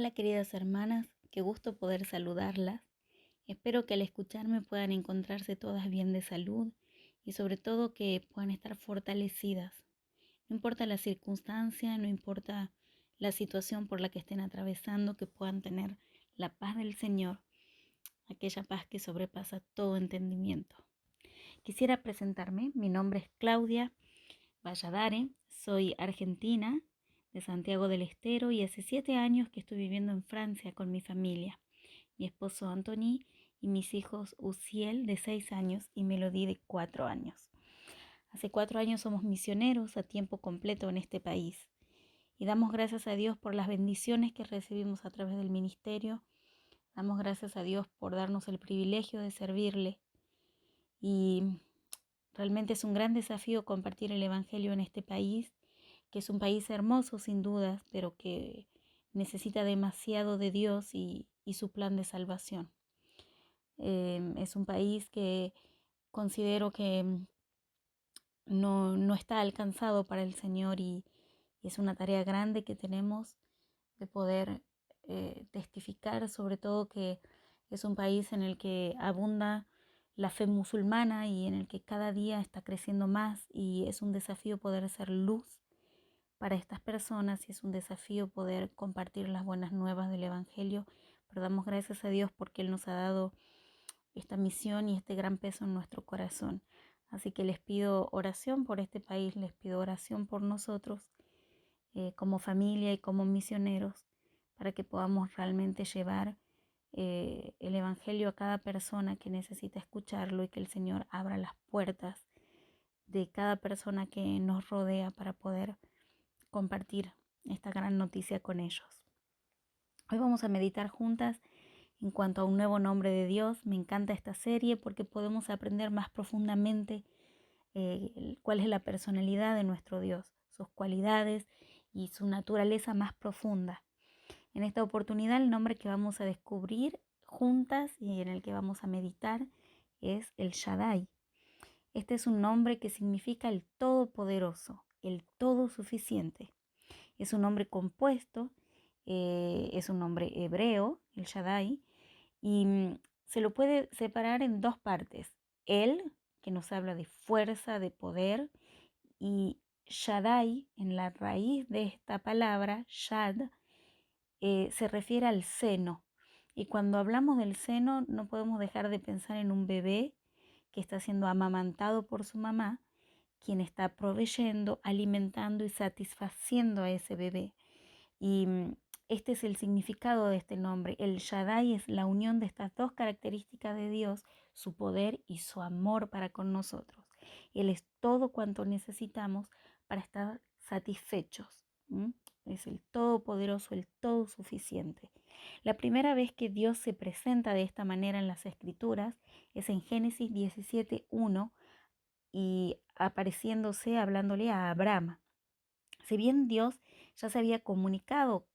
Hola queridas hermanas, qué gusto poder saludarlas. Espero que al escucharme puedan encontrarse todas bien de salud y sobre todo que puedan estar fortalecidas. No importa la circunstancia, no importa la situación por la que estén atravesando, que puedan tener la paz del Señor, aquella paz que sobrepasa todo entendimiento. Quisiera presentarme, mi nombre es Claudia Valladares, soy argentina, de Santiago del Estero, y hace 7 años que estoy viviendo en Francia con mi familia, mi esposo Anthony y mis hijos Uciel de 6 años y Melody de 4 años. Hace 4 años somos misioneros a tiempo completo en este país y damos gracias a Dios por las bendiciones que recibimos a través del ministerio. Damos gracias a Dios por darnos el privilegio de servirle y realmente es un gran desafío compartir el Evangelio en este país, que es un país hermoso sin dudas, pero que necesita demasiado de Dios y su plan de salvación. Es un país que considero que no está alcanzado para el Señor y es una tarea grande que tenemos de poder testificar, sobre todo que es un país en el que abunda la fe musulmana y en el que cada día está creciendo más, y es un desafío poder ser luz para estas personas y es un desafío poder compartir las buenas nuevas del Evangelio. Pero damos gracias a Dios porque Él nos ha dado esta misión y este gran peso en nuestro corazón. Así que les pido oración por este país, les pido oración por nosotros como familia y como misioneros, para que podamos realmente llevar el Evangelio a cada persona que necesita escucharlo, y que el Señor abra las puertas de cada persona que nos rodea para poder compartir esta gran noticia con ellos. Hoy vamos a meditar juntas en cuanto a un nuevo nombre de Dios. Me encanta esta serie porque podemos aprender más profundamente cuál es la personalidad de nuestro Dios, sus cualidades y su naturaleza más profunda. En esta oportunidad, el nombre que vamos a descubrir juntas y en el que vamos a meditar es el Shaddai. Este es un nombre que significa el Todopoderoso, el Todo Suficiente. Es un nombre compuesto, es un nombre hebreo, el Shaddai, y se lo puede separar en dos partes. El, que nos habla de fuerza, de poder, y Shaddai, en la raíz de esta palabra, Shad, se refiere al seno. Y cuando hablamos del seno, no podemos dejar de pensar en un bebé que está siendo amamantado por su mamá, quien está proveyendo, alimentando y satisfaciendo a ese bebé. Y este es el significado de este nombre. El Shaddai es la unión de estas dos características de Dios, su poder y su amor para con nosotros. Él es todo cuanto necesitamos para estar satisfechos. Es el todopoderoso, el todo suficiente. La primera vez que Dios se presenta de esta manera en las Escrituras es en Génesis 17:1, y apareciéndose, hablándole a Abraham. Si bien Dios ya se había comunicado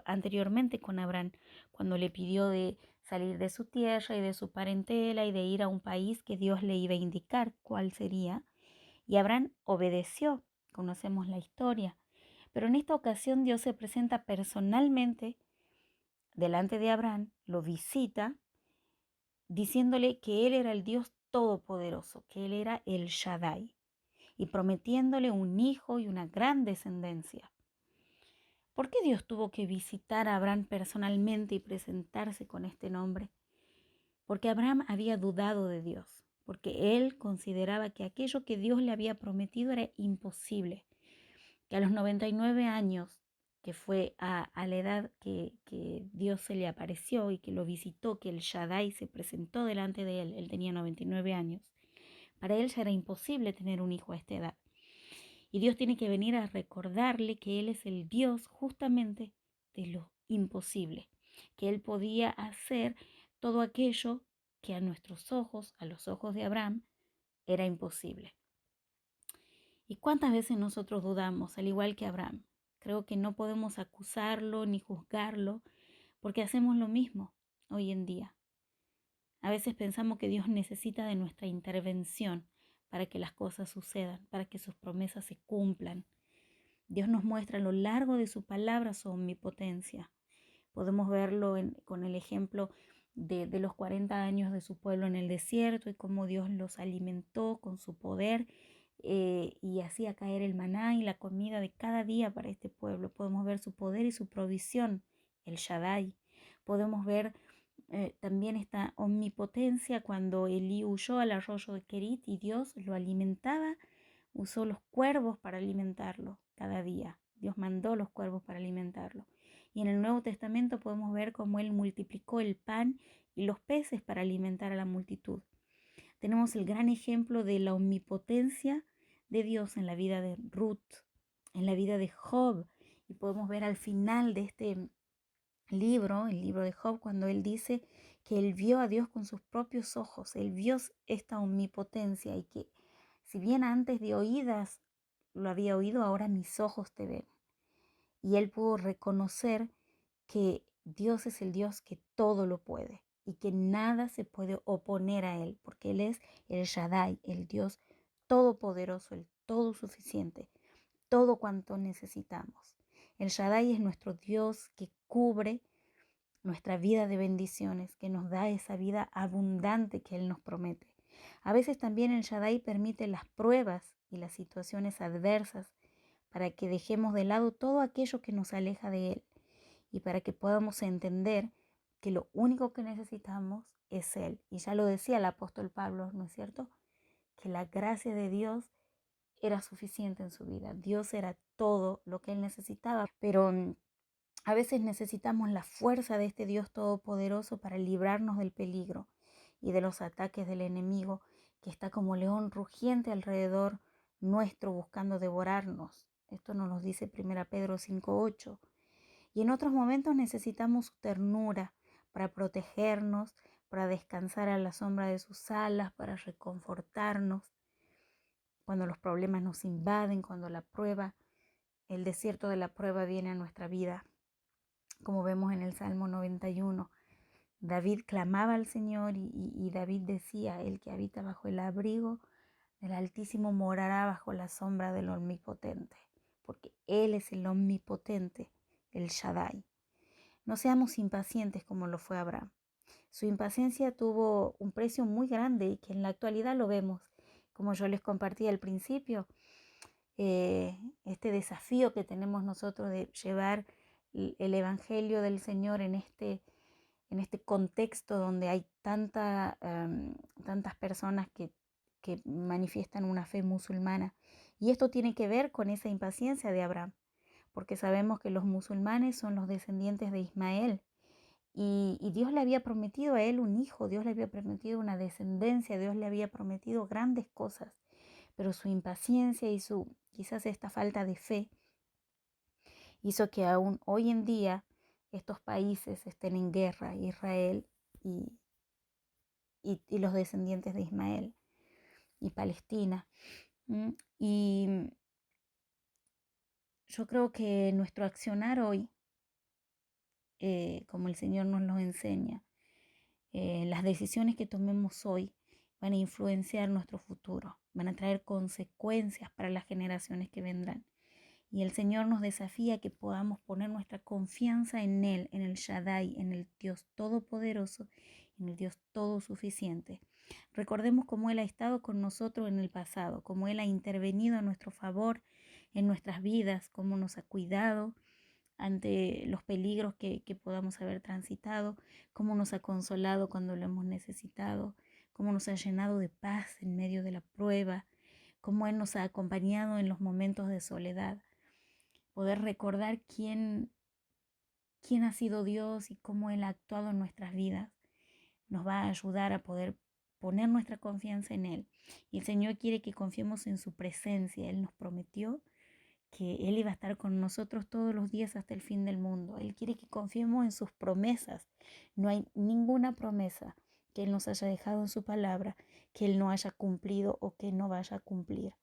anteriormente con Abraham, cuando le pidió de salir de su tierra y de su parentela y de ir a un país que Dios le iba a indicar cuál sería, y Abraham obedeció. Conocemos la historia. Pero en esta ocasión Dios se presenta personalmente delante de Abraham, lo visita, diciéndole que Él era el Dios Todopoderoso, que Él era el Shaddai, y prometiéndole un hijo y una gran descendencia. ¿Por qué Dios tuvo que visitar a Abraham personalmente y presentarse con este nombre? Porque Abraham había dudado de Dios, porque él consideraba que aquello que Dios le había prometido era imposible, que a los 99 años, que fue a la edad que Dios se le apareció y que lo visitó, que el Shaddai se presentó delante de él tenía 99 años, para él ya era imposible tener un hijo a esta edad. Y Dios tiene que venir a recordarle que Él es el Dios justamente de lo imposible, que Él podía hacer todo aquello que a nuestros ojos, a los ojos de Abraham, era imposible. ¿Y cuántas veces nosotros dudamos, al igual que Abraham? Creo que no podemos acusarlo ni juzgarlo, porque hacemos lo mismo hoy en día. A veces pensamos que Dios necesita de nuestra intervención para que las cosas sucedan, para que sus promesas se cumplan. Dios nos muestra a lo largo de su palabra su omnipotencia, Podemos verlo con el ejemplo de los 40 años de su pueblo en el desierto y cómo Dios los alimentó con su poder y hacía caer el maná y la comida de cada día para este pueblo. Podemos ver su poder y su provisión, el Shaddai. Podemos ver también esta omnipotencia cuando Elí huyó al arroyo de Kerit y Dios lo alimentaba, usó los cuervos para alimentarlo cada día. Dios mandó los cuervos para alimentarlo. Y en el Nuevo Testamento podemos ver cómo Él multiplicó el pan y los peces para alimentar a la multitud. Tenemos el gran ejemplo de la omnipotencia de Dios en la vida de Ruth, en la vida de Job. Y podemos ver al final de este libro, el libro de Job, cuando él dice que él vio a Dios con sus propios ojos, él vio esta omnipotencia y que si bien antes de oídas lo había oído, ahora mis ojos te ven. Y él pudo reconocer que Dios es el Dios que todo lo puede y que nada se puede oponer a él, porque él es el Shaddai, el Dios todopoderoso, el todo suficiente, todo cuanto necesitamos. El Shaddai es nuestro Dios que cubre nuestra vida de bendiciones, que nos da esa vida abundante que Él nos promete. A veces también el Shaddai permite las pruebas y las situaciones adversas para que dejemos de lado todo aquello que nos aleja de Él y para que podamos entender que lo único que necesitamos es Él. Y ya lo decía el apóstol Pablo, ¿no es cierto? Que la gracia de Dios era suficiente en su vida. Dios era todo lo que Él necesitaba, pero a veces necesitamos la fuerza de este Dios todopoderoso para librarnos del peligro y de los ataques del enemigo que está como león rugiente alrededor nuestro buscando devorarnos. Esto nos lo dice 1 Pedro 5:8. Y en otros momentos necesitamos su ternura para protegernos, para descansar a la sombra de sus alas, para reconfortarnos cuando los problemas nos invaden, cuando el desierto de la prueba viene a nuestra vida. Como vemos en el Salmo 91, David clamaba al Señor y David decía, el que habita bajo el abrigo del Altísimo morará bajo la sombra del Omnipotente, porque Él es el Omnipotente, el Shaddai. No seamos impacientes como lo fue Abraham. Su impaciencia tuvo un precio muy grande y que en la actualidad lo vemos. Como yo les compartí al principio, este desafío que tenemos nosotros de llevar el Evangelio del Señor en este contexto donde hay tantas personas que manifiestan una fe musulmana. Y esto tiene que ver con esa impaciencia de Abraham, porque sabemos que los musulmanes son los descendientes de Ismael. Y Dios le había prometido a él un hijo, Dios le había prometido una descendencia, Dios le había prometido grandes cosas, pero su impaciencia y quizás esta falta de fe hizo que aún hoy en día estos países estén en guerra, Israel y los descendientes de Ismael y Palestina. Y yo creo que nuestro accionar hoy, como el Señor nos lo enseña, las decisiones que tomemos hoy van a influenciar nuestro futuro, van a traer consecuencias para las generaciones que vendrán. Y el Señor nos desafía que podamos poner nuestra confianza en Él, en el Shaddai, en el Dios Todopoderoso, en el Dios Todo Suficiente. Recordemos cómo Él ha estado con nosotros en el pasado, cómo Él ha intervenido a nuestro favor en nuestras vidas, cómo nos ha cuidado ante los peligros que podamos haber transitado, cómo nos ha consolado cuando lo hemos necesitado, cómo nos ha llenado de paz en medio de la prueba, cómo Él nos ha acompañado en los momentos de soledad. Poder recordar quién ha sido Dios y cómo Él ha actuado en nuestras vidas nos va a ayudar a poder poner nuestra confianza en Él. Y el Señor quiere que confiemos en su presencia. Él nos prometió que Él iba a estar con nosotros todos los días hasta el fin del mundo. Él quiere que confiemos en sus promesas. No hay ninguna promesa que Él nos haya dejado en su palabra que Él no haya cumplido o que no vaya a cumplir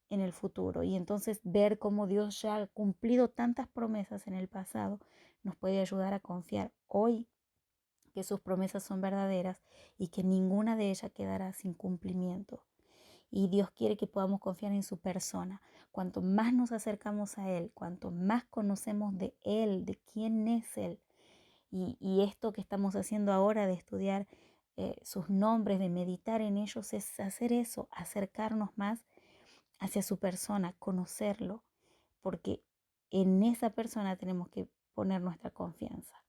en el futuro. Y entonces ver cómo Dios ya ha cumplido tantas promesas en el pasado nos puede ayudar a confiar hoy que sus promesas son verdaderas y que ninguna de ellas quedará sin cumplimiento. Y Dios quiere que podamos confiar en su persona. Cuanto más nos acercamos a Él, cuanto más conocemos de Él, de quién es Él, Y esto que estamos haciendo ahora de estudiar sus nombres, de meditar en ellos, es hacer eso, acercarnos más hacia su persona, conocerlo, porque en esa persona tenemos que poner nuestra confianza.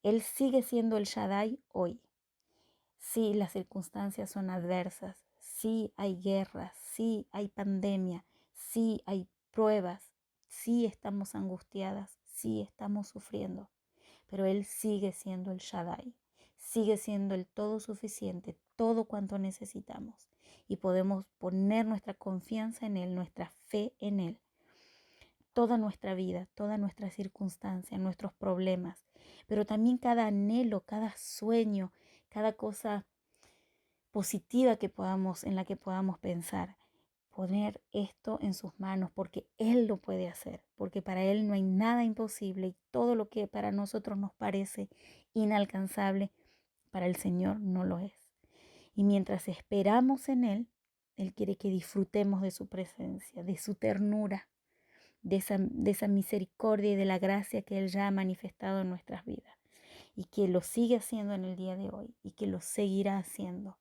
Él sigue siendo el Shaddai hoy. Sí, las circunstancias son adversas, sí hay guerras, sí hay pandemia, sí hay pruebas, sí estamos angustiadas, sí estamos sufriendo, pero Él sigue siendo el Shaddai, sigue siendo el todo suficiente, todo cuanto necesitamos, y podemos poner nuestra confianza en Él, nuestra fe en Él, toda nuestra vida, toda nuestra circunstancia, nuestros problemas, pero también cada anhelo, cada sueño, cada cosa positiva en la que podamos pensar, poner esto en sus manos porque Él lo puede hacer, porque para Él no hay nada imposible y todo lo que para nosotros nos parece inalcanzable, para el Señor no lo es. Y mientras esperamos en Él, Él quiere que disfrutemos de su presencia, de su ternura, de esa misericordia y de la gracia que Él ya ha manifestado en nuestras vidas y que lo sigue haciendo en el día de hoy y que lo seguirá haciendo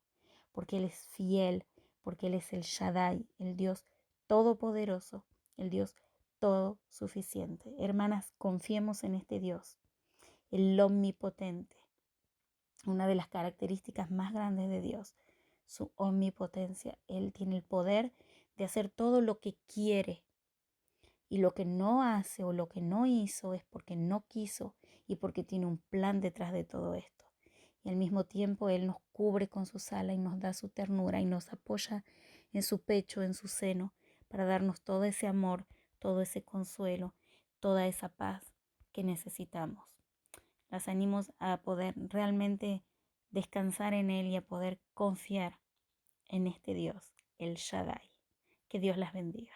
porque Él es fiel, porque Él es el Shaddai, el Dios todopoderoso, el Dios todo suficiente. Hermanas, confiemos en este Dios, el omnipotente. Una de las características más grandes de Dios, su omnipotencia. Él tiene el poder de hacer todo lo que quiere. Y lo que no hace o lo que no hizo es porque no quiso y porque tiene un plan detrás de todo esto. Y al mismo tiempo Él nos cubre con sus alas y nos da su ternura y nos apoya en su pecho, en su seno, para darnos todo ese amor, todo ese consuelo, toda esa paz que necesitamos. Las animo a poder realmente descansar en Él y a poder confiar en este Dios, el Shaddai. Que Dios las bendiga.